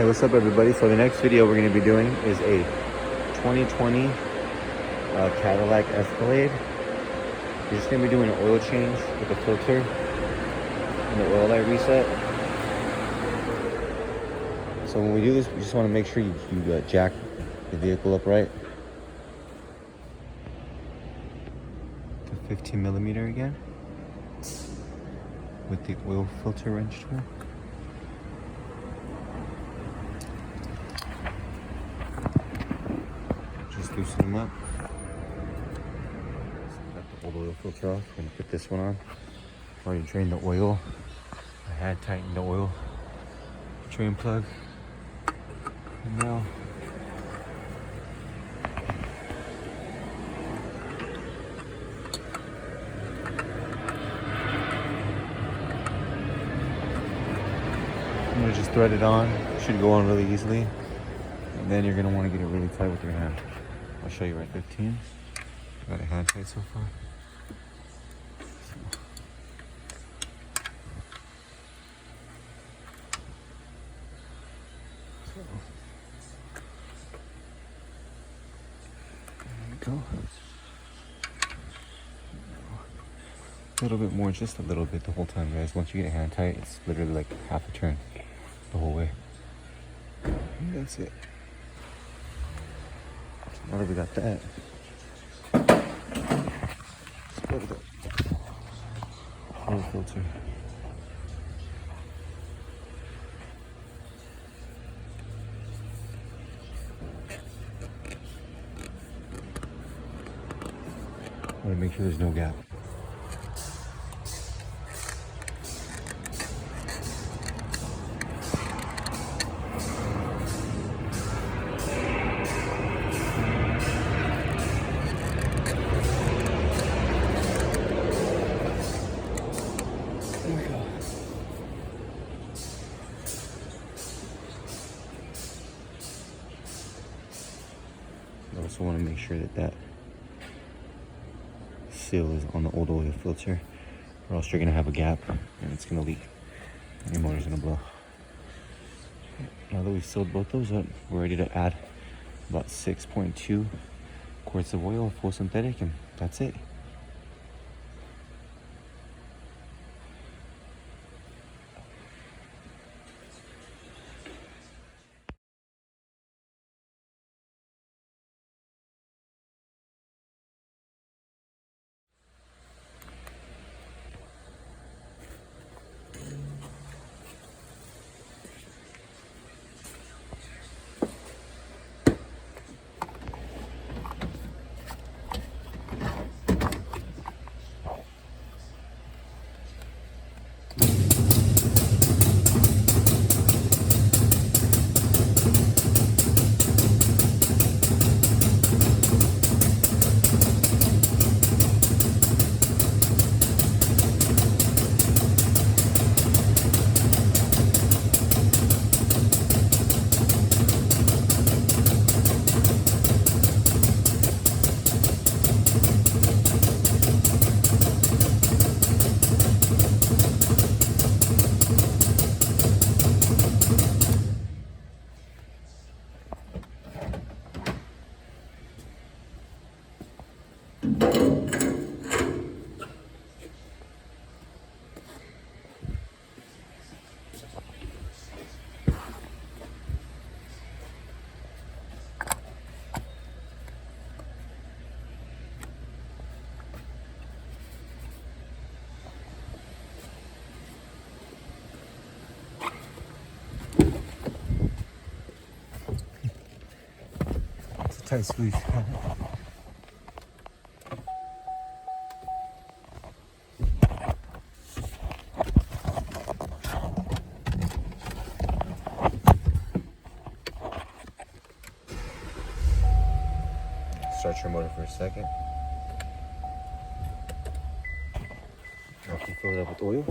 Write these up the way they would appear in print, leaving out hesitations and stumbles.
Hey, what's up everybody? So the next video we're going to be doing is a 2020 Cadillac Escalade. We're just going to be doing an oil change with the filter and the oil light reset. So when we do this, we just want to make sure you jack the vehicle up right. The 15 millimeter again with the oil filter wrench tool. Just loosen them up. So got the old oil filter off. I'm gonna put this one on. Already drained the oil. I had tightened the oil drain plug. And now I'm gonna just thread it on. It should go on really easily. And then you're gonna want to get it really tight with your hand. I'll show you right 15. Got it hand tight so far. There we go. A little bit more, just a little bit the whole time, guys. Once you get it hand tight, it's literally like half a turn the whole way. And that's it. Now that we got that, let's go to the oil filter. I want to make sure there's no gap. There we go. I also want to make sure that that seal is on the old oil filter, or else you're gonna have a gap and it's gonna leak and your motor's gonna blow. Now that we've sealed both those up, we're ready to add about 6.2 quarts of oil, full synthetic, and that's it. Tight squeeze. Start your motor for a second. Now you can fill it up with oil.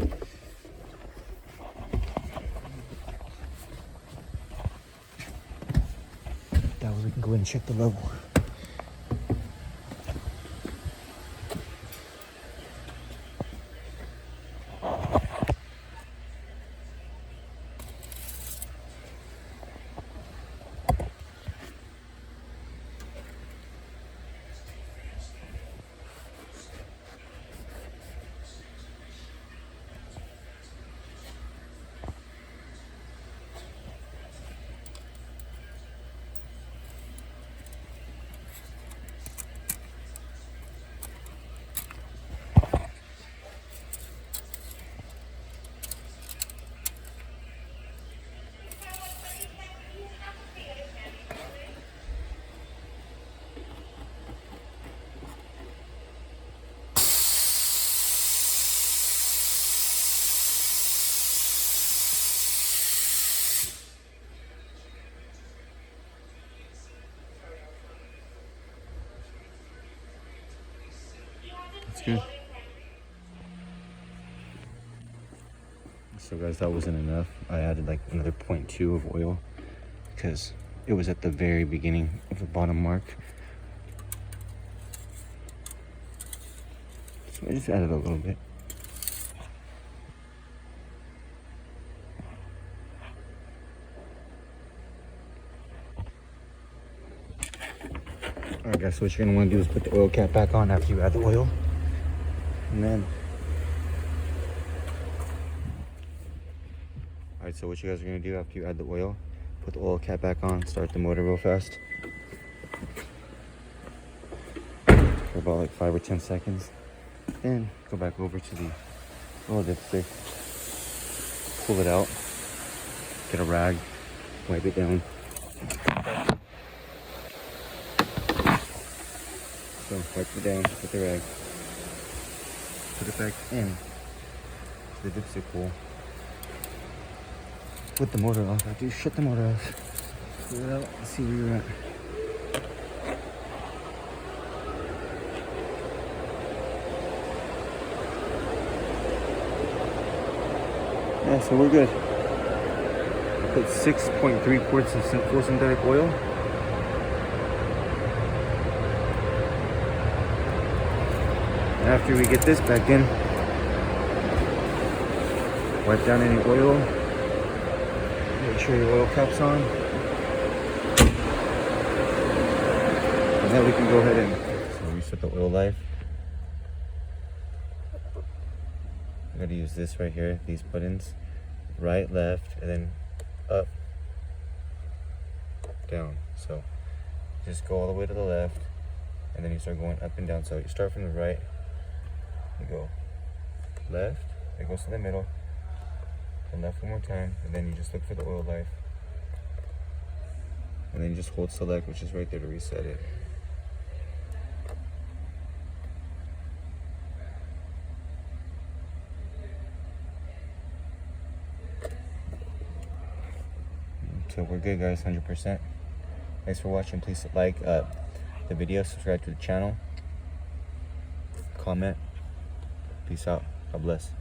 That way we can go ahead and check the level. That's good. So guys, that wasn't enough. I added like another 0.2 of oil because it was at the very beginning of the bottom mark. So I just added a little bit. Alright guys, so what you're gonna wanna do is put the oil cap back on after you add the oil. And then, alright, so what you guys are gonna do after you add the oil, put the oil cap back on, start the motor real fast. For about like 5 or 10 seconds. Then go back over to the oil dipstick, pull it out, get a rag, wipe it down. So wipe it down with the rag, put it back in the dipstick hole. Put the motor off. After you shut the motor off, pull it out and see where you're at. Yeah, so we're good. Put 6.3 quarts of full synthetic oil. After we get this back in, wipe down any oil. Make sure your oil cap's on. And then we can go ahead and reset the oil life. I'm gonna use this right here, these buttons. Right, left, and then up, down. So just go all the way to the left, and then you start going up and down. So you start from the right, you go left, it goes to the middle, and left one more time, and then you just look for the oil life. And then you just hold select, which is right there to reset it. So we're good guys, 100%. Thanks for watching. Please like the video, subscribe to the channel, comment. Peace out. God bless.